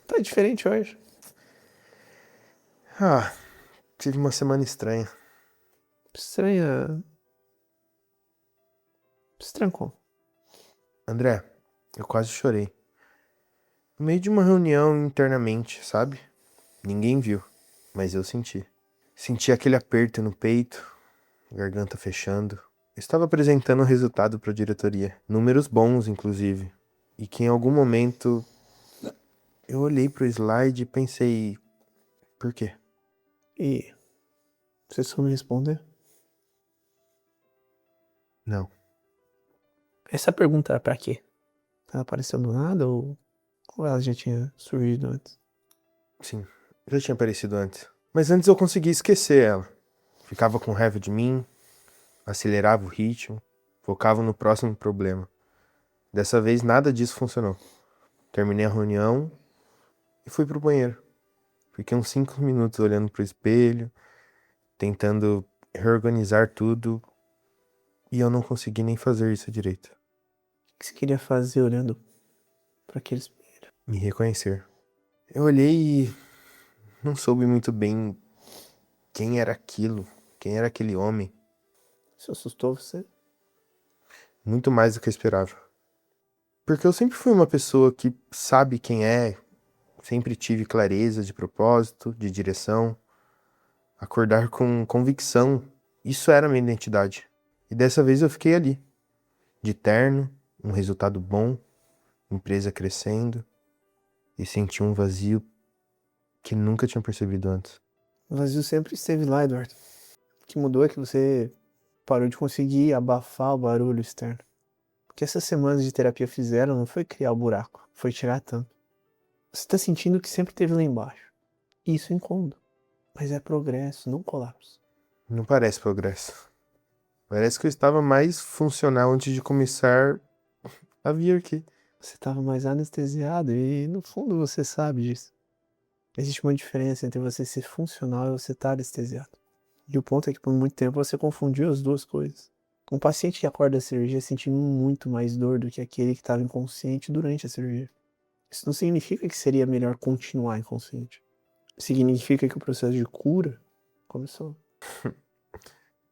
Tá diferente hoje. Ah, tive uma semana estranha. Estranha. Estrancou. André, eu quase chorei. No meio de uma reunião internamente, sabe? Ninguém viu, mas eu senti. Senti aquele aperto no peito, garganta fechando. Eu estava apresentando o resultado para a diretoria, números bons, inclusive, e que em algum momento eu olhei pro slide e pensei, por quê? E você soube responder? Não, Essa pergunta era pra quê? Ela apareceu do nada ou ela já tinha surgido antes? sim, já tinha aparecido antes. Mas antes eu consegui esquecer ela. Ficava com raiva de mim, acelerava o ritmo, focava no próximo problema. Dessa vez nada disso funcionou. Terminei a reunião e fui pro banheiro. Fiquei uns 5 minutos olhando pro espelho, tentando reorganizar tudo, e eu não consegui nem fazer isso direito. O que você queria fazer olhando pra aquele espelho? Me reconhecer. Eu olhei e não soube muito bem quem era aquilo, quem era aquele homem, Isso assustou você? muito mais do que eu esperava. Porque eu sempre fui uma pessoa que sabe quem é, sempre tive clareza de propósito, de direção, acordar com convicção. Isso era a minha identidade. E dessa vez eu fiquei ali, de terno, um resultado bom, empresa crescendo, e senti um vazio que nunca tinha percebido antes. O vazio sempre esteve lá, Eduardo. O que mudou é que você parou de conseguir abafar o barulho externo. O que essas semanas de terapia fizeram não foi criar o buraco, foi tirar a tampa. Você tá sentindo o que sempre teve lá embaixo. Isso é incômodo. Mas é progresso, não colapso. Não parece progresso. Parece que eu estava mais funcional antes de começar a vir aqui. Você estava mais anestesiado e, no fundo, você sabe disso. Existe uma diferença entre você ser funcional e você estar anestesiado. E o ponto é que por muito tempo você confundiu as duas coisas. Um paciente que acorda da cirurgia sentindo muito mais dor do que aquele que estava inconsciente durante a cirurgia. Isso não significa que seria melhor continuar inconsciente. Significa que o processo de cura começou.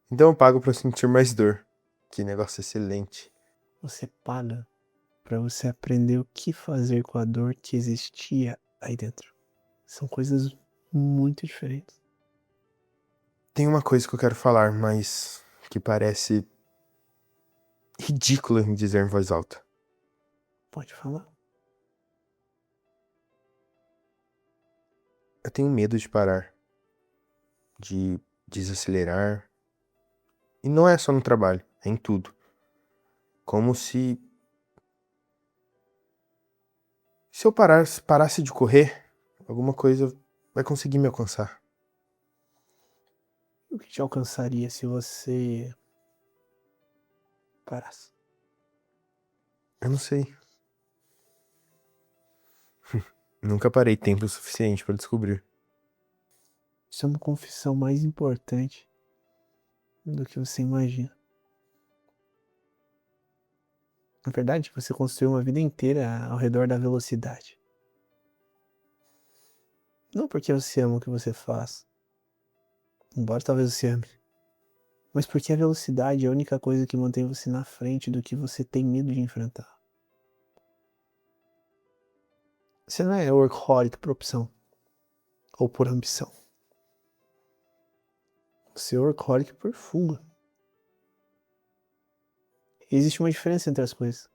Então eu pago pra sentir mais dor. Que negócio excelente. Você paga para você aprender o que fazer com a dor que existia aí dentro. São coisas muito diferentes. Tem uma coisa que eu quero falar, mas que parece ridículo em dizer em voz alta. Pode falar. Eu tenho medo de parar, de desacelerar. E não é só no trabalho, é em tudo. Como se eu parasse de correr, alguma coisa vai conseguir me alcançar. O que te alcançaria se você parasse? Eu não sei. Nunca parei tempo suficiente pra descobrir. Isso é uma confissão mais importante do que você imagina. Na verdade, você construiu uma vida inteira ao redor da velocidade. Não porque você ama o que você faz, embora talvez você ame, mas porque a velocidade é a única coisa que mantém você na frente do que você tem medo de enfrentar. Você não é workaholic por opção ou por ambição. Você é workaholic por fuga. E existe uma diferença entre as coisas.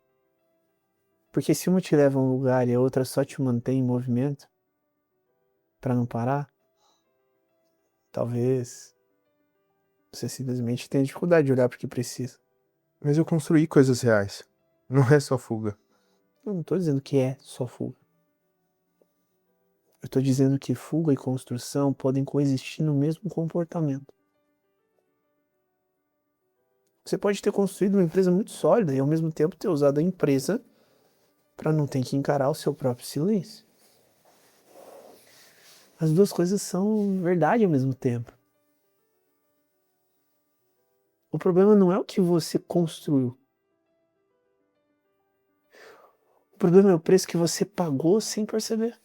Porque se uma te leva a um lugar e a outra só te mantém em movimento, para não parar, talvez você simplesmente tenha dificuldade de olhar para o que precisa. Mas eu construí coisas reais. Não é só fuga. Eu não estou dizendo que é só fuga. Eu estou dizendo que fuga e construção podem coexistir no mesmo comportamento. Você pode ter construído uma empresa muito sólida e ao mesmo tempo ter usado a empresa para não ter que encarar o seu próprio silêncio. As duas coisas são verdade ao mesmo tempo. O problema não é o que você construiu. O problema é o preço que você pagou sem perceber.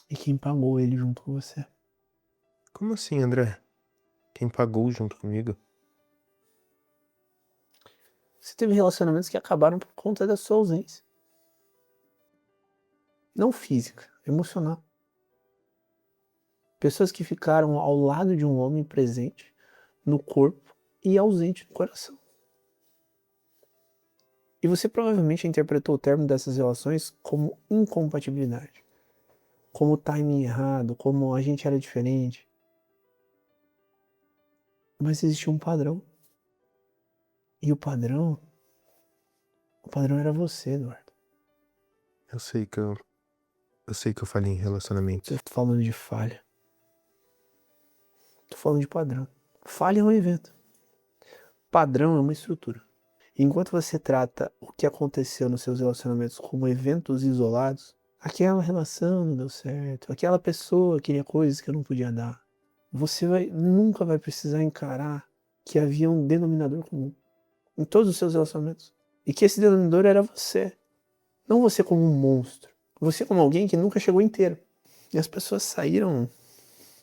E quem pagou ele junto com você? Como assim, André? Quem pagou junto comigo? Você teve relacionamentos que acabaram por conta da sua ausência. Não física, emocional. Pessoas que ficaram ao lado de um homem presente no corpo e ausente no coração. E você provavelmente interpretou o término dessas relações como incompatibilidade, como timing errado, como a gente era diferente. Mas existia um padrão. E o padrão era você, Eduardo. Eu sei que eu falhei em relacionamentos. Você tá falando de falha. Tô falando de padrão. Falha é um evento. Padrão é uma estrutura. Enquanto você trata o que aconteceu nos seus relacionamentos como eventos isolados, aquela relação não deu certo, aquela pessoa queria coisas que eu não podia dar, você nunca vai precisar encarar que havia um denominador comum em todos os seus relacionamentos. E que esse denominador era você. Não você como um monstro. Você como alguém que nunca chegou inteiro. E as pessoas saíram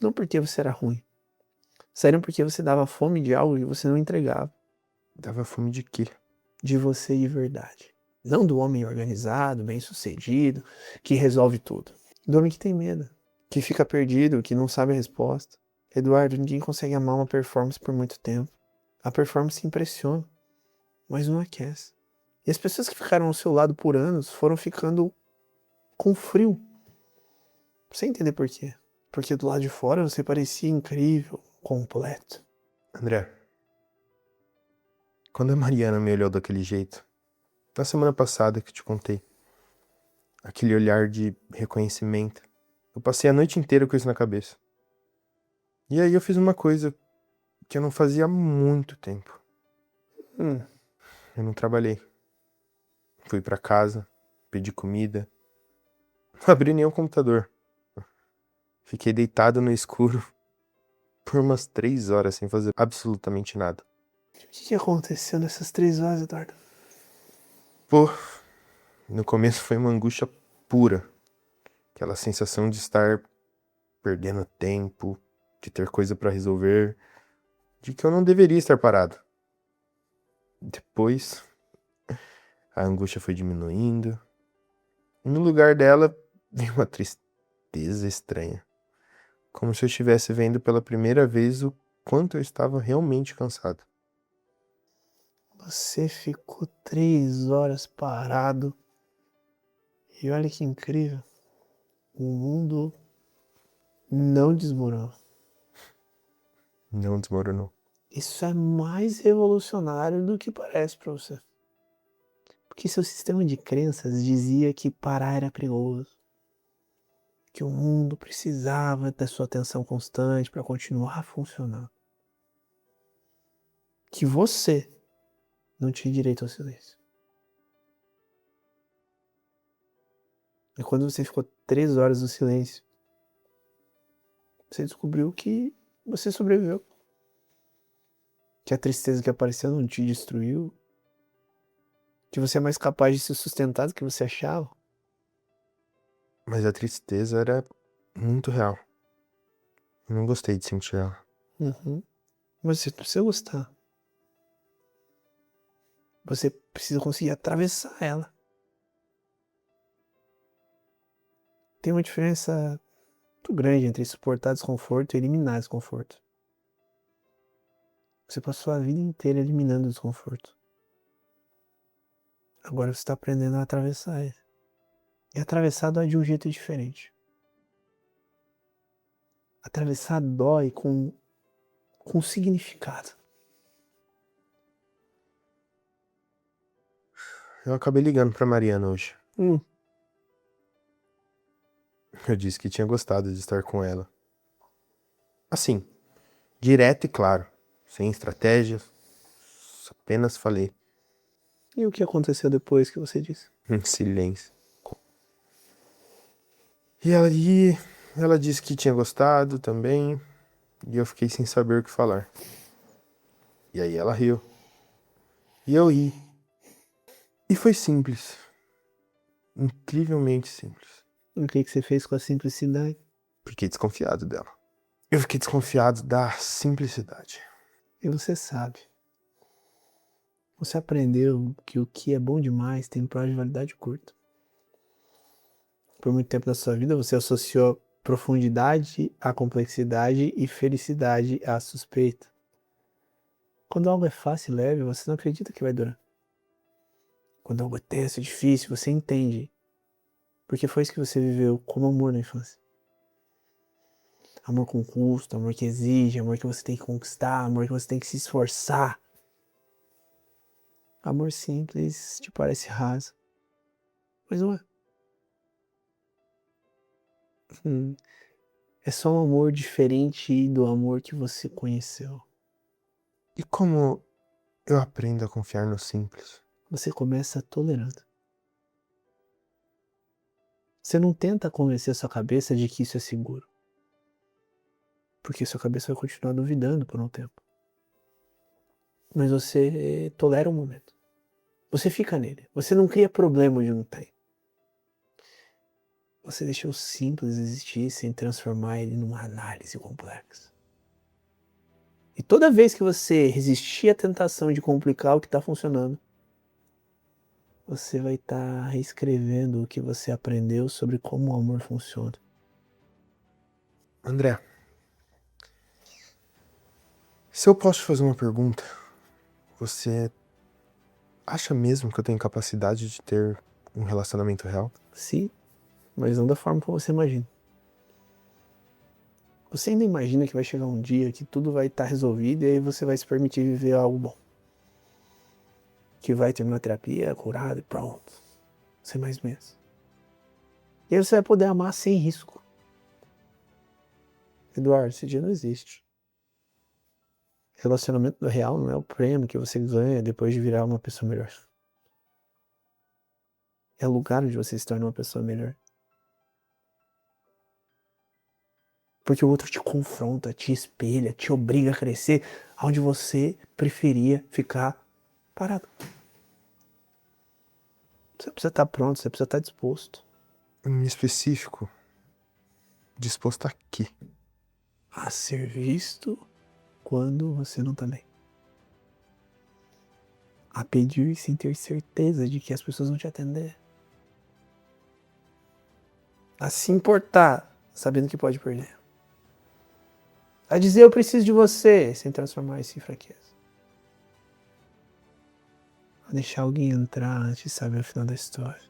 não porque você era ruim. Saíram porque você dava fome de algo que você não entregava. Dava fome de quê? De você de verdade. Não do homem organizado, bem-sucedido, que resolve tudo. Do homem que tem medo, que fica perdido, que não sabe a resposta. Eduardo, ninguém consegue amar uma performance por muito tempo. A performance impressiona, mas não aquece. E as pessoas que ficaram ao seu lado por anos foram ficando com frio. Sem entender por quê. Porque do lado de fora você parecia incrível, completo. André, quando a Mariana me olhou daquele jeito, na semana passada que eu te contei, aquele olhar de reconhecimento, eu passei a noite inteira com isso na cabeça. E aí eu fiz uma coisa que eu não fazia há muito tempo. Eu não trabalhei. Fui pra casa, pedi comida, não abri nem o computador. Fiquei deitado no escuro por umas 3 horas sem fazer absolutamente nada. O que aconteceu nessas 3 horas, Eduardo? Pô, no começo foi uma angústia pura. Aquela sensação de estar perdendo tempo, de ter coisa pra resolver, de que eu não deveria estar parado. Depois, a angústia foi diminuindo. E no lugar dela, veio uma tristeza estranha. Como se eu estivesse vendo pela primeira vez o quanto eu estava realmente cansado. Você ficou 3 horas parado. E olha que incrível. O mundo não desmorona. Não desmoronou. Isso é mais revolucionário do que parece pra você. Porque seu sistema de crenças dizia que parar era perigoso. Que o mundo precisava da sua atenção constante para continuar funcionando. Que você não tinha direito ao silêncio. E quando você ficou 3 horas no silêncio, você descobriu que você sobreviveu. Que a tristeza que apareceu não te destruiu. Que você é mais capaz de se sustentar do que você achava. Mas a tristeza era muito real. Eu não gostei de sentir ela. Mas você precisa gostar. Você precisa conseguir atravessar ela. Tem uma diferença muito grande entre suportar desconforto e eliminar desconforto. Você passou a vida inteira eliminando o desconforto. Agora você está aprendendo a atravessar ele. E atravessar dói de um jeito diferente. Atravessar dói com significado. Eu acabei ligando pra Mariana hoje. Eu disse que tinha gostado de estar com ela. Assim, direto e claro, sem estratégia, apenas falei E o que aconteceu depois que você disse? em silêncio. E ela disse que tinha gostado também, e eu fiquei sem saber o que falar. E aí ela riu. E eu ri. E foi simples. Incrivelmente simples. O que você fez com a simplicidade? Fiquei desconfiado dela. Eu fiquei desconfiado da simplicidade. E você sabe. Você aprendeu que o que é bom demais tem prazo de validade curta. Por muito tempo da sua vida você associou profundidade à complexidade e felicidade à suspeita. Quando algo é fácil e leve, você não acredita que vai durar. Quando algo é tenso e difícil, você entende. Porque foi isso que você viveu como amor na infância. Amor com custo, amor que exige, amor que você tem que conquistar, amor que você tem que se esforçar. Amor simples te parece raso, mas não é. É só um amor diferente do amor que você conheceu. E como eu aprendo a confiar no simples? Você começa tolerando. Você não tenta convencer a sua cabeça de que isso é seguro. Porque sua cabeça vai continuar duvidando por um tempo. Mas você tolera o momento. Você fica nele. Você não cria problema onde não tem. Você deixa o simples existir sem transformar ele numa análise complexa. E toda vez que você resistir à tentação de complicar o que está funcionando, você vai estar reescrevendo o que você aprendeu sobre como o amor funciona. André, se eu posso te fazer uma pergunta, você acha mesmo que eu tenho capacidade de ter um relacionamento real? Sim, mas não da forma como você imagina. Você ainda imagina que vai chegar um dia que tudo vai estar resolvido e aí você vai se permitir viver algo bom. Que vai terminar a terapia, curado e pronto. Sem mais medo. E aí você vai poder amar sem risco. Eduardo, esse dia não existe. Relacionamento real não é o prêmio que você ganha depois de virar uma pessoa melhor. É o lugar onde você se torna uma pessoa melhor. Porque o outro te confronta, te espelha, te obriga a crescer, onde você preferia ficar parado. Você precisa estar pronto, você precisa estar disposto. Em específico, disposto a quê? A ser visto quando você não tá bem. A pedir sem ter certeza de que as pessoas vão te atender. A se importar, sabendo que pode perder. A dizer eu preciso de você, sem transformar isso em fraqueza. A deixar alguém entrar antes de saber o final da história.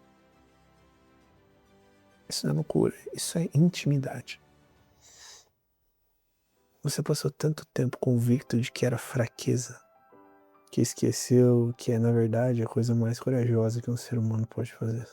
Isso não é loucura, isso é intimidade. Você passou tanto tempo convicto de que era fraqueza, que esqueceu que é, na verdade, a coisa mais corajosa que um ser humano pode fazer.